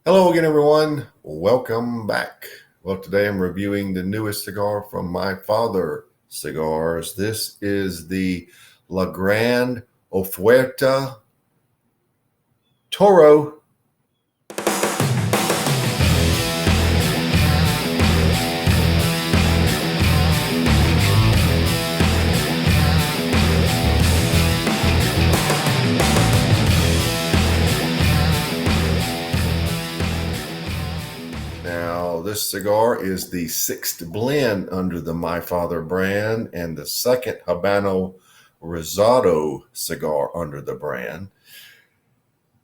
Hello again, everyone. Welcome back. Well, today I'm reviewing the newest cigar from My Father Cigars. This is the La Gran Oferta Toro. Now, this cigar is the sixth blend under the My Father brand and the second Habano Rosado cigar under the brand.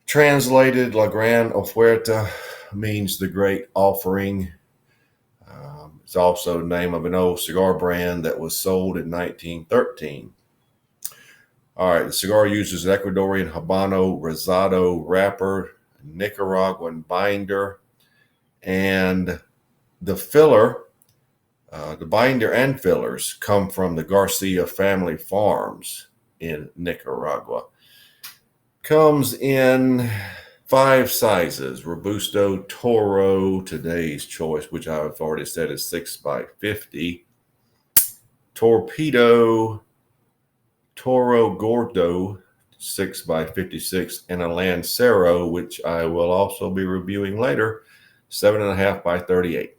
Translated, La Gran Oferta means the great offering. It's also the name of an old cigar brand that was sold in 1913. All right, the cigar uses Ecuadorian Habano Rosado wrapper, Nicaraguan binder, and the filler, the binder and fillers come from the Garcia family farms in Nicaragua. Comes in 5 sizes: Robusto, Toro, today's choice, which I've already said is 6x50, Torpedo, Toro Gordo, 6x56, and a Lancero, which I will also be reviewing later, 7.5x38.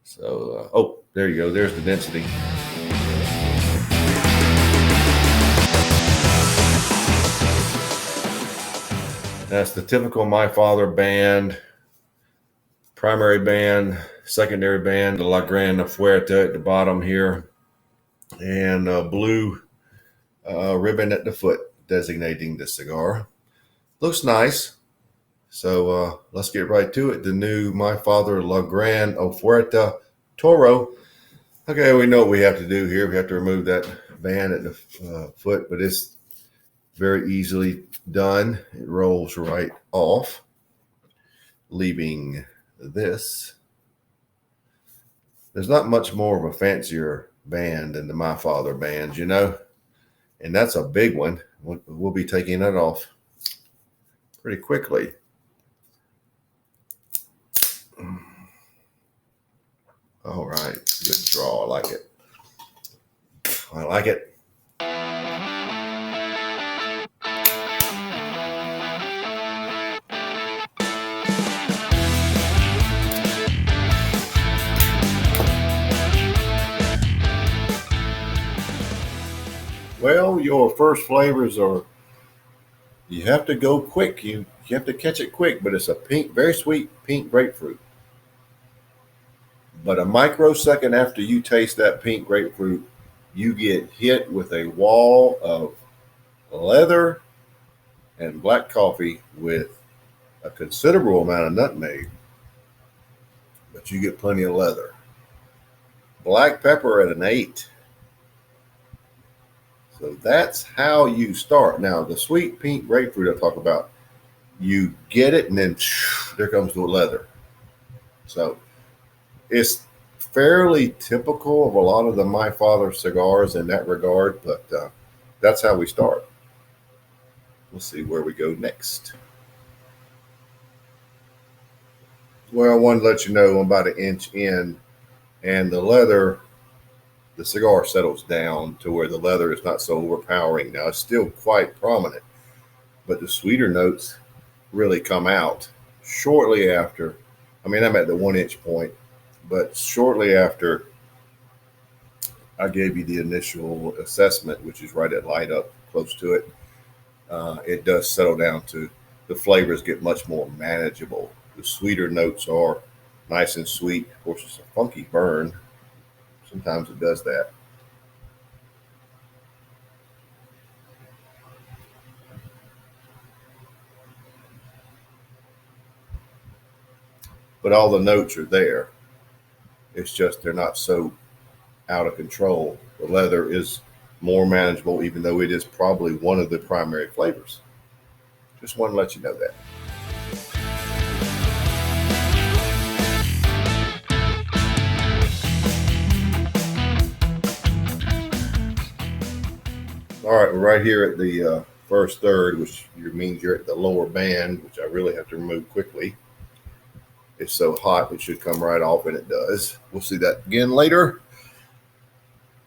So, there you go. There's the density. That's the typical My Father band, primary band, secondary band, the La Gran Oferta at the bottom here, and a blue ribbon at the foot designating the cigar. Looks nice. So let's get right to it. The new My Father La Gran Oferta Toro. Okay, we know what we have to do here. We have to remove that band at the foot, but it's very easily done. It rolls right off, leaving this. There's not much more of a fancier band than the My Father bands, and that's a big one. We'll be taking that off pretty quickly. All right, good draw. I like it. I like it. Well, your first flavors are, you have to go quick. You have to catch it quick, but it's a pink, very sweet pink grapefruit. But a microsecond after you taste that pink grapefruit, you get hit with a wall of leather and black coffee with a considerable amount of nutmeg, but you get plenty of leather. Black pepper at an 8. So that's how you start. Now, the sweet pink grapefruit I talk about, you get it and then there comes the leather. So it's fairly typical of a lot of the My Father cigars in that regard, but that's how we start. We'll see where we go next. Well, I wanted to let you know I'm about an inch in, and the cigar settles down to where the leather is not so overpowering. Now, it's still quite prominent, but the sweeter notes really come out shortly after. I'm at the 1 inch point, but shortly after I gave you the initial assessment, which is right at light up close to it, it does settle down to the flavors get much more manageable. The sweeter notes are nice and sweet. Of course, it's a funky burn. Sometimes it does that. But all the notes are there. It's just they're not so out of control. The leather is more manageable, even though it is probably one of the primary flavors. Just want to let you know that. All right, we're right here at the first third, which means you're at the lower band, which I really have to remove quickly. it's so hot it should come right off, and it does. We'll see that again later.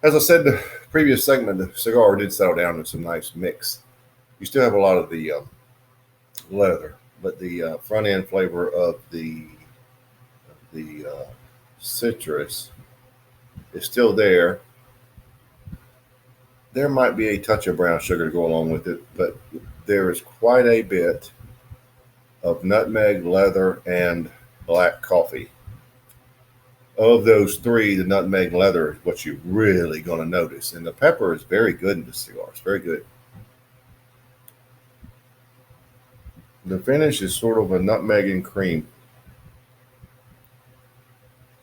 As I said in the previous segment, the cigar did settle down in some nice mix. You still have a lot of the leather, but the front end flavor of the citrus is still there. There might be a touch of brown sugar to go along with it, but there is quite a bit of nutmeg, leather, and black coffee. Of those three, the nutmeg and leather is what you're really going to notice. And the pepper is very good in the cigar. It's very good. The finish is sort of a nutmeg and cream.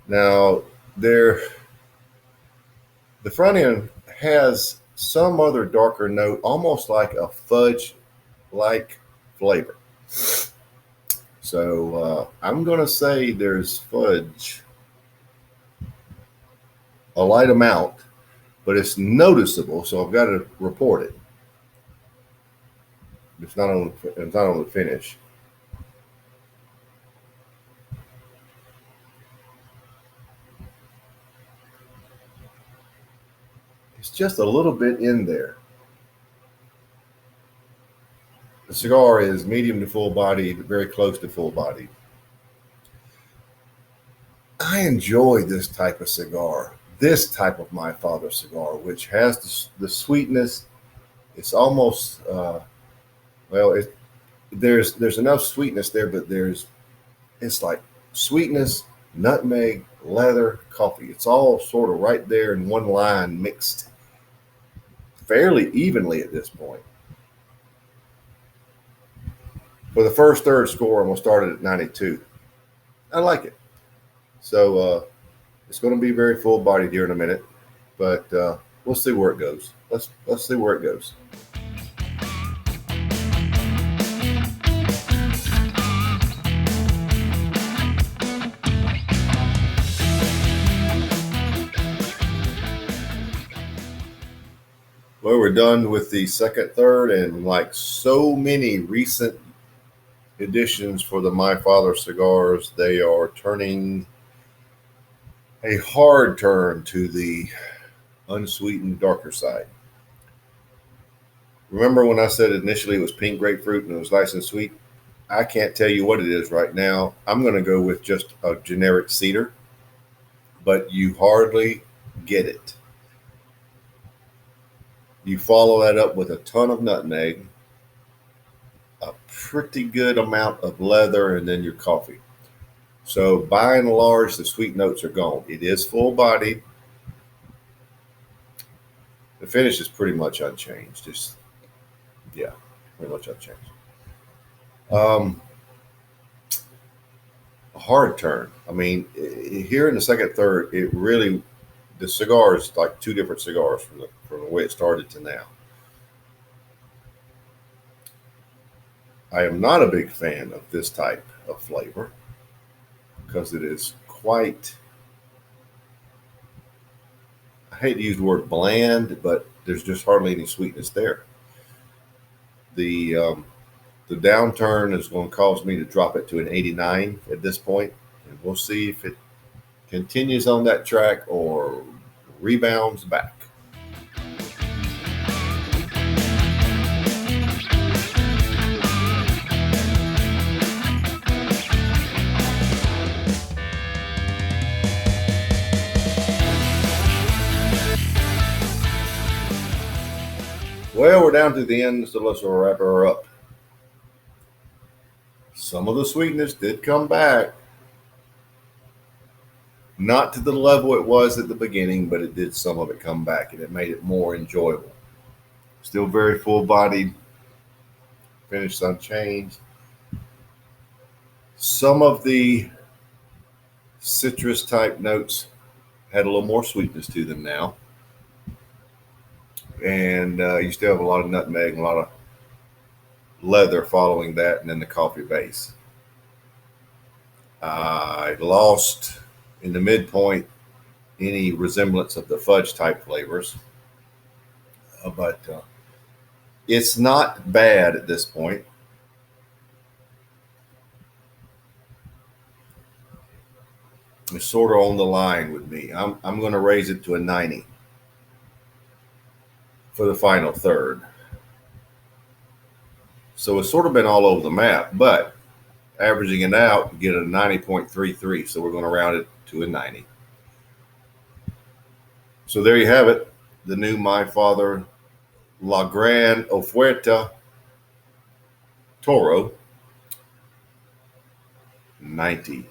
Now, the front end has some other darker note, almost like a fudge-like flavor. So I'm going to say there's fudge, a light amount, but it's noticeable, so I've got to report it. It's not on the finish. It's just a little bit in there. The cigar is medium to full body, very close to full body. I enjoy this type of cigar, this type of my father's cigar, which has the sweetness. It's almost there's enough sweetness there, but it's like sweetness, nutmeg, leather, coffee. It's all sort of right there in one line, mixed fairly evenly at this point. For the first third score, I'm going to start it at 92. I like it. So it's going to be very full bodied here in a minute, but we'll see where it goes. Let's see where it goes. Well, we're done with the second, third, and like so many recent editions for the My Father cigars, they are turning a hard turn to the unsweetened darker side. Remember when I said initially it was pink grapefruit and it was nice and sweet? I can't tell you what it is right now. I'm going to go with just a generic cedar, but you hardly get it. You follow that up with a ton of nutmeg, a pretty good amount of leather, and then your coffee. So by and large, the sweet notes are gone. It is full bodied. The finish is pretty much unchanged. Pretty much unchanged. A hard turn. I mean, here in the second, third, the cigar is like two different cigars from the way it started to now. I am not a big fan of this type of flavor because it is quite, I hate to use the word bland, but there's just hardly any sweetness there. The downturn is going to cause me to drop it to an 89 at this point, and we'll see if it continues on that track or rebounds back. Well, we're down to the end, so let's wrap her up. Some of the sweetness did come back. Not to the level it was at the beginning, but it did some of it come back, and it made it more enjoyable. Still very full-bodied, finished unchanged. Some of the citrus-type notes had a little more sweetness to them now. And you still have a lot of nutmeg and a lot of leather following that, and then the coffee base. I lost in the midpoint any resemblance of the fudge type flavors, but it's not bad at this point. is sort of on the line with me. I'm going to raise it to a 90 for the final third. So it's sort of been all over the map, but averaging it out, you get a 90.33. So we're going to round it to a 90. So there you have it. The new My Father La Gran Oferta Toro 90.